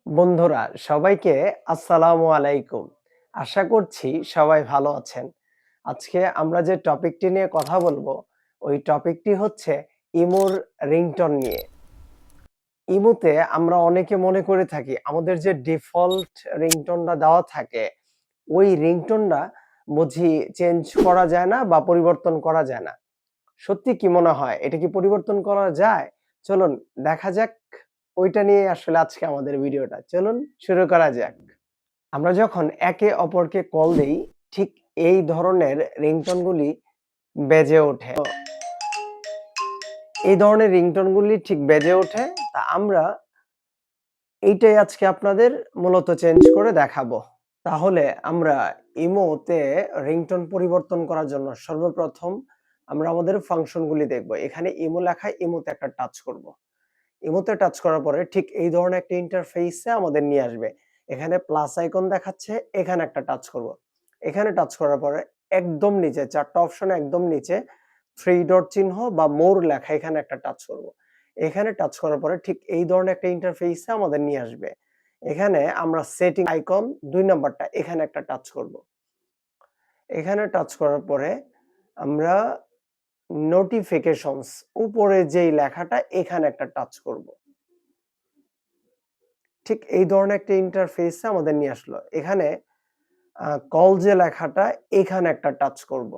বন্ধুরা সবাইকে আসসালামু আলাইকুম। আশা করছি সবাই ভালো আছেন। আজকে আমরা যে টপিকটি নিয়ে কথা বলবো, ওই টপিকটি হচ্ছে ইমোর রিংটোন নিয়ে। ইমোতে আমরা অনেকে মনে করে থাকি আমাদের যে ডিফল্ট রিংটোনটা দেওয়া থাকে, ওই রিংটোনটা বুঝি চেঞ্জ করা যায় না বা পরিবর্তন করা যায় না। সত্যি কি মনে হয়? এটা কি পরিবর্তন করা যায়? চলুন দেখা যাক। ওইটা নিয়ে আসলে আজকে আমাদের ভিডিওটা। চলুন শুরু করা যাক। আমরা যখন একে অপরকে কল দেই, ঠিক এই ধরনের রিংটোনগুলি বেজে ওঠে। এই ধরনের রিংটোনগুলি ঠিক বেজে ওঠে। তা আমরা এইটাই আজকে আপনাদের মূলত চেঞ্জ করে দেখাবো। তাহলে আমরা ইমোতে রিংটোন পরিবর্তন করার জন্য সর্বপ্রথম আমরা আমাদের ফাংশনগুলি দেখব। এখানে ইমো লেখায় ইমোতে একটা টাচ করব। ইমোতে টাচ করার পরে ঠিক এই ধরনের একটা ইন্টারফেসে আমাদের নিয়ে আসবে। এখানে প্লাস আইকন দেখাচ্ছে, এখানে একটা টাচ করব। এখানে টাচ করার পরে একদম নিচে ৪ টা অপশনে একদম নিচে 3 ডট চিহ্ন বা মোর লেখা এখানে একটা টাচ করব। এখানে টাচ করার পরে ঠিক এই ধরনের একটা ইন্টারফেসে আমাদের নিয়ে আসবে। এখানে আমরা সেটিং আইকন ২ নাম্বারটা এখানে একটা টাচ করব। এখানে টাচ করার পরে আমরা নোটিফিকেশনস উপরে যেই লেখাটা এখানে একটা টাচ করব। ঠিক এই ধরনের একটা ইন্টারফেসে আমাদের নিয়ে আসলো। এখানে কল যে লেখাটা এখানে একটা টাচ করব।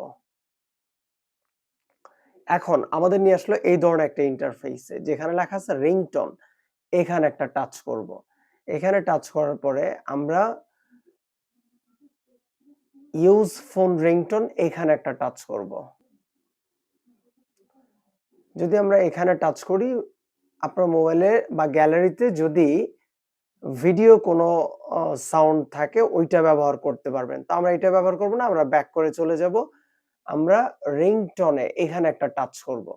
এখন আমাদের নিয়ে আসলো এই ধরনের একটা ইন্টারফেসে যেখানে লেখা আছে রিংটোন, এখানে একটা টাচ করব। এখানে টাচ করার পরে আমরা ইউজ ফোন রিংটোন এখানে একটা টাচ করব। যদি আমরা এখানে টাচ করি, আপনার মোবাইলে বা গ্যালারিতে যদি ভিডিও কোনো সাউন্ড থাকে ওইটা ব্যবহার করতে পারবেন। তো আমরা এটা ব্যবহার করব না, আমরা ব্যাক করে চলে যাব। আমরা রিংটোনে এখানে একটা টাচ করব।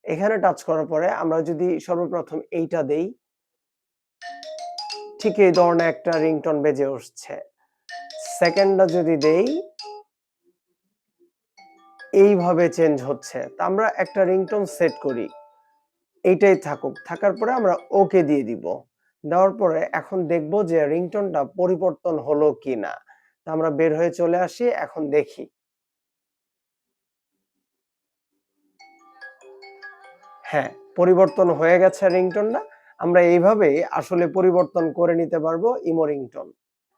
এখানে টাচ করার পরে আমরা যদি সর্বপ্রথম এইটা দেই, ঠিক এই ধরনের একটা রিংটোন বেজে উঠছে। সেকেন্ডটা যদি দেই, এইভাবে চেঞ্জ হচ্ছে। তো আমরা একটা রিংটোন সেট করি। এইটাই থাকুক। থাকার পরে আমরা ওকে দিয়ে দিব। দেওয়ার পরে এখন দেখব যে রিংটোনটা পরিবর্তন হলো কিনা। তো আমরা বের হয়ে চলে আসি, এখন দেখি। হ্যাঁ, পরিবর্তন হয়ে গেছে রিংটোনটা। আমরা এইভাবেই আসলে পরিবর্তন করে নিতে পারবো ইমো রিংটোন।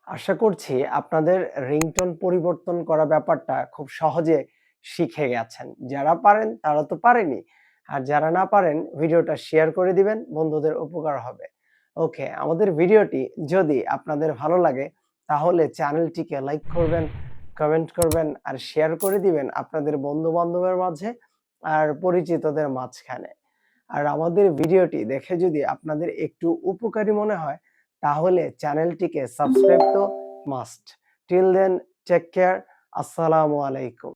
আশা করছি আপনাদের রিংটোন পরিবর্তন করা ব্যাপারটা খুব সহজে শিখে গেছেন। যারা পারেন তারা তো পারেনই। আর যারা না পারেন ভিডিওটা শেয়ার করে দিবেন, বন্ধুদের উপকার হবে। ওকে, আমাদের ভিডিওটি যদি আপনাদের ভালো লাগে তাহলে চ্যানেলটিকে লাইক করবেন, কমেন্ট করবেন আর শেয়ার করে দিবেন আপনাদের বন্ধু-বান্ধবের মাঝে আর পরিচিতদের মাঝখানে। আর আমাদের ভিডিওটি দেখে যদি আপনাদের একটু উপকারী মনে হয় তাহলে চ্যানেলটিকে সাবস্ক্রাইব তো must. Till then take care. আসসালামু আলাইকুম।